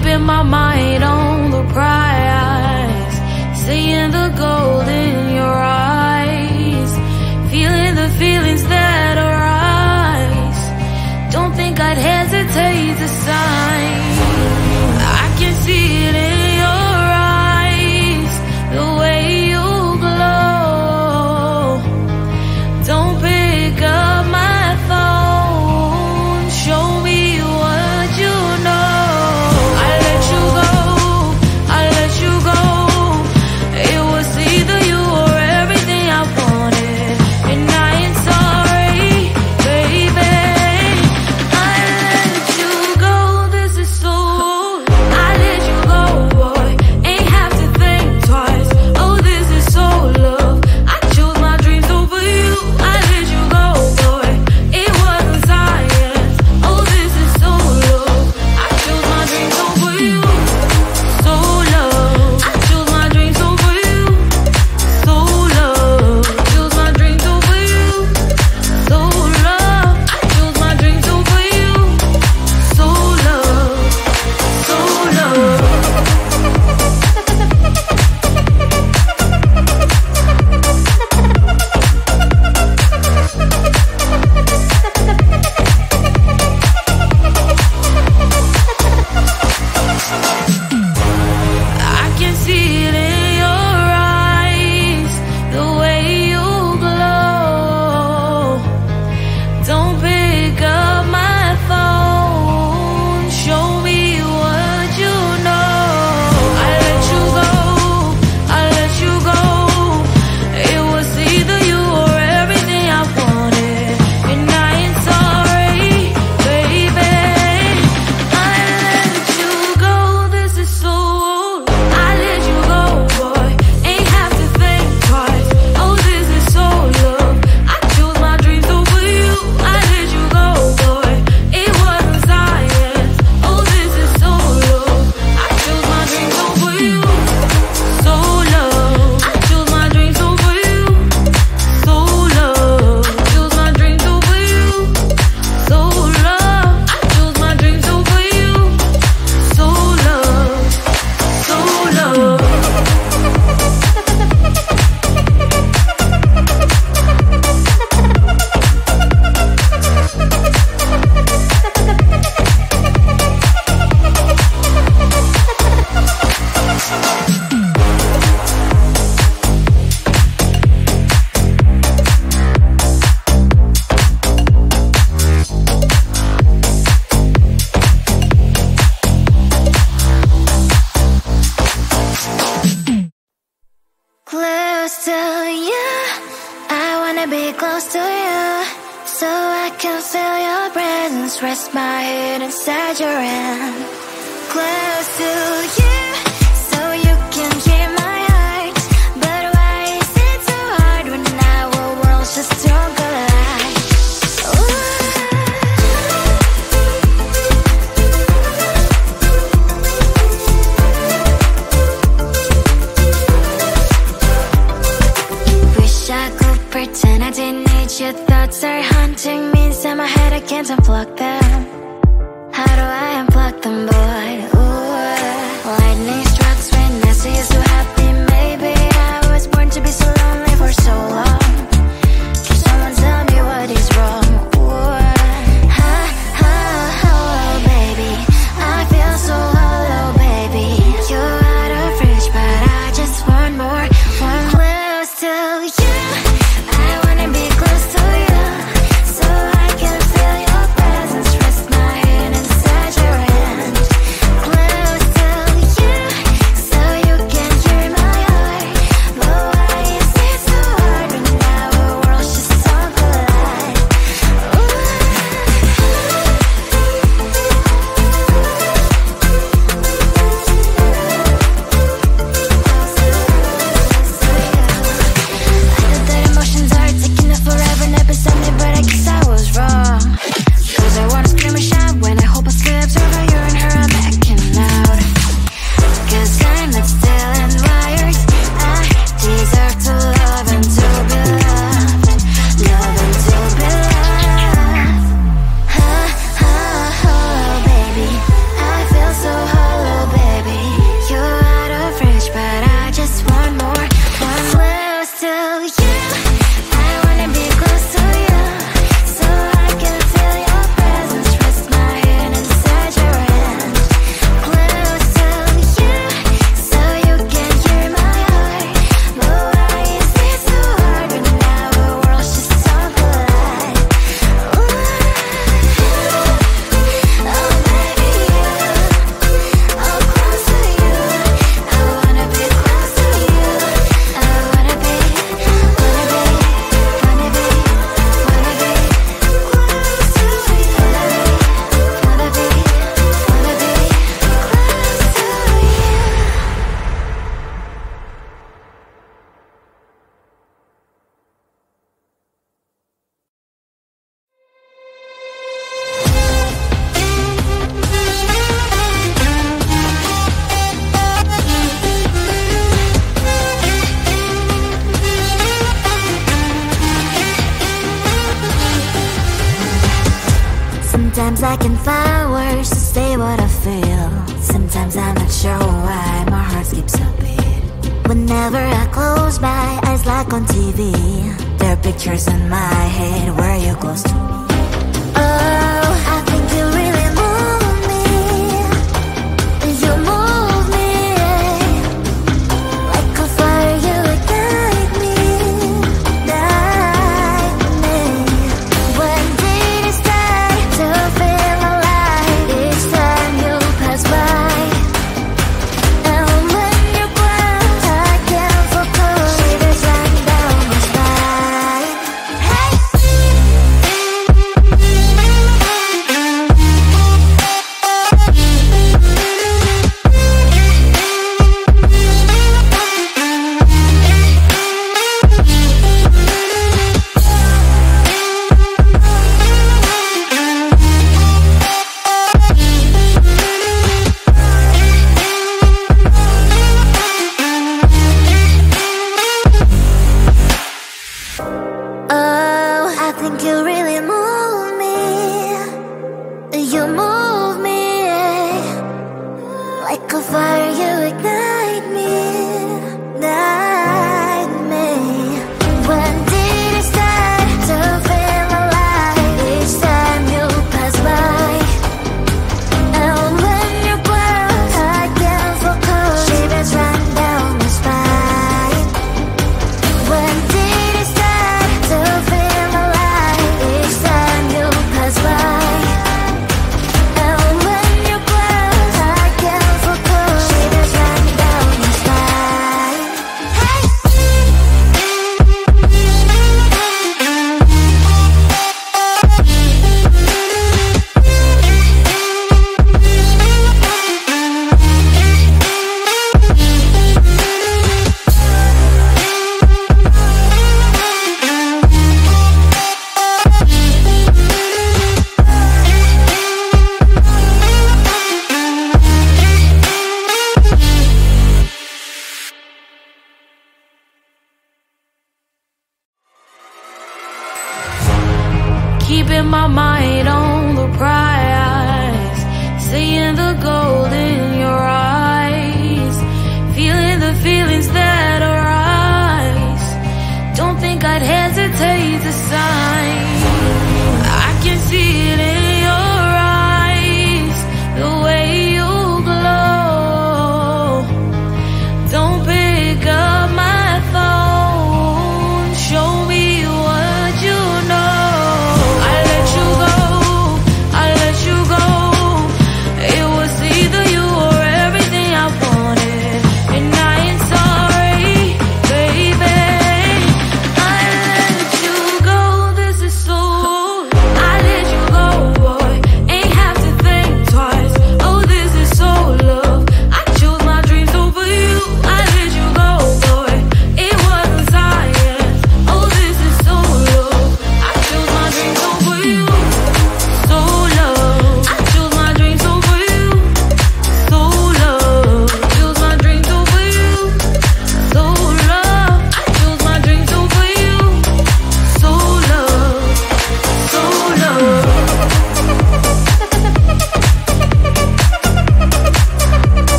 keeping my mind on the prize, seeing the gold in your eyes, feeling the feelings that arise. Don't think I'd hesitate to sign. I can see it in your eyes, the way you glow. Don't pick up my phone, show me what you know. I let you go, I let you go. It was either you or everything I wanted, and I ain't sorry, baby. I let you go, this is so. I let you go, boy, ain't have to think twice. Oh, this is so love. I chose my dreams over you. I let you go, boy, it wasn't science. Oh, this is so love. I chose my dreams over you. So love. I chose my dreams over you. So love. I chose my dreams over you. So love. I chose my dreams over you. So love. So love. I can see it in your eyes, the way you glow. Don't pick up my phone, show me what you know. I let you go, I let you go. It was either you or everything I wanted, and I ain't sorry, baby. I let you go, this is so. I let you go, boy, ain't have to think twice. Oh, this is so love. I chose my dreams over you. I let you go, boy, it wasn't science. Oh, this is so love. I chose my dreams over you. So love. I chose my dreams over you. So love. I chose my dreams over you. So love. I chose my dreams over you. So love. So love. Close to you, I wanna be close to you, so I can feel your presence, rest my head inside your hand. Close to you, so you can hear my heart. But why is it so hard when our worlds just don't collide? Wish I could pretend I didn't need your thoughts are haunting me inside my head. I can't unplug them. How do I unplug them, boy? Ooh, lightning strikes when I see you so happy. Maybe I was born to be so lonely for so long. Can someone tell me what is wrong? Ooh, oh, baby, I feel so hollow, baby. You're out of reach, but I just want more, one close to you. I wanna be close to you, so I can feel your presence, rest my head inside your hand. Sometimes I can find words to say what I feel. Sometimes I'm not sure why my heart skips a beat. Whenever I close my eyes like on TV, there are pictures in my head where you're close to me. Oh, I think you really move me. You move me like a fire, you ignite me, ignite me. When did it start to feel alive? Each time you pass by, and when you're gone, I can't focus. Shivers run down my spine. Hey. Oh, I think you really move me. You move me like a fire, you ignite me, ignite me. When did it start to feel alive? Each time you pass by, and when you're gone, I can't focus. Shivers run down my spine. When did it start to feel alive? Each time you pass by,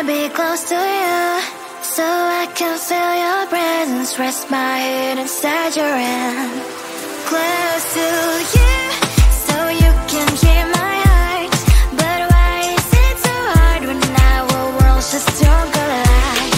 wanna be close to you, so I can feel your presence. Rest my head inside your hand. Close to you, so you can hear my heart. But why is it so hard when our worlds just don't collide?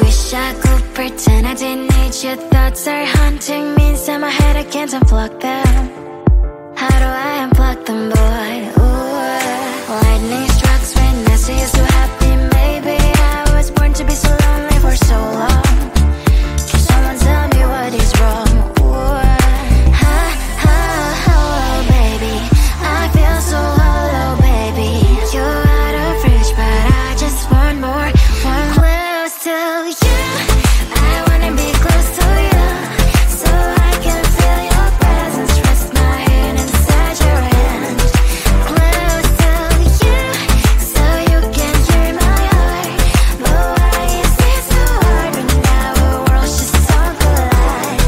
Wish I could pretend I didn't need your thoughts are haunting me inside my head. I can't unplug them. How do I unplug them, boy? Ooh, lightning strikes when I see you so happy. Maybe I was born to be so lonely for so long. Can someone tell me what is wrong? Ooh, oh, baby, I feel so hollow, baby. You're out of reach, but I just want more. One close to you, I wanna be close to you, so I can feel your presence. Rest my head inside your hand. Close to you, so you can hear my heart. But why is it so hard when our worlds just don't collide?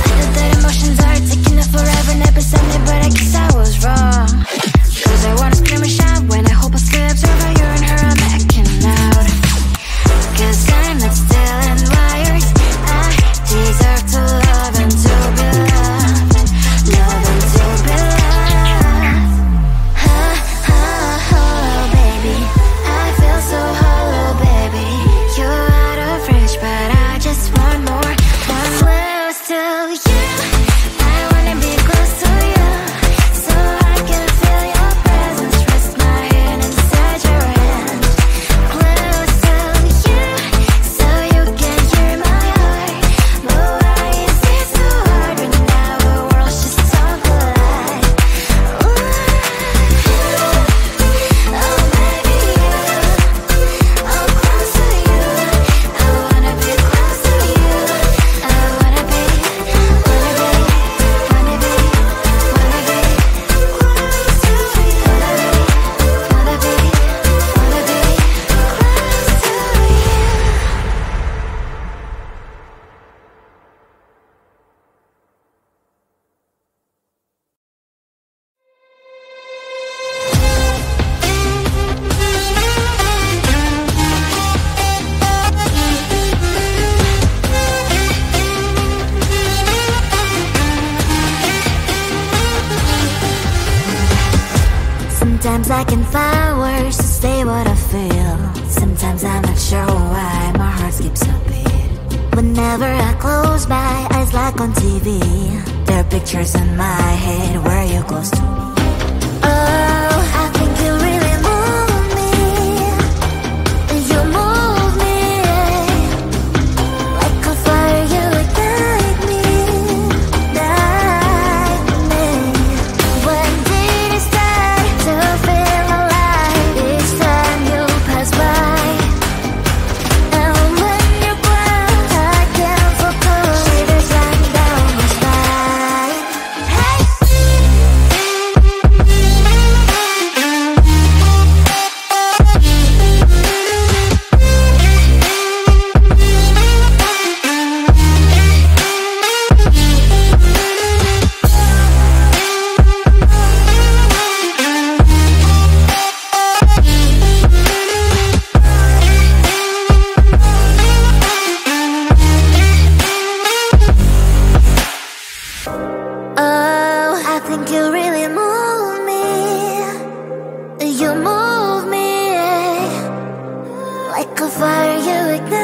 I know that emotions are taking up forever, never beside me, but I guess I was wrong. Cause I wanna scream and shout when I hope I slips over you and her, I'm backing out. Cause I'm not still and wired. I deserve to love and to be loved. Love and to be loved. Oh, baby, I feel so hollow, baby. You're out of reach, but I just want more. One close to you, I wanna be close to you, so I can feel your presence. Rest my head inside your hand. Close to you, so you can hear my heart. But why is it so hard when our worlds just don't collide? Oh, baby, I'm close to you. I wanna be close to you. I wanna be close to you. Wanna be Sometimes I can find words to say what I feel. Sometimes I'm not sure why my heart skips a beat. Whenever I close my eyes like on TV, there are pictures in my head where you're close to me. Oh, I think you really move me. You move me like a fire, you ignite me. When did it start to feel alive? Each time you pass by, and when you're gone, I can't focus. Shivers running down my spine. Hey. Oh, I think you really move me. You move me like a fire, you ignite.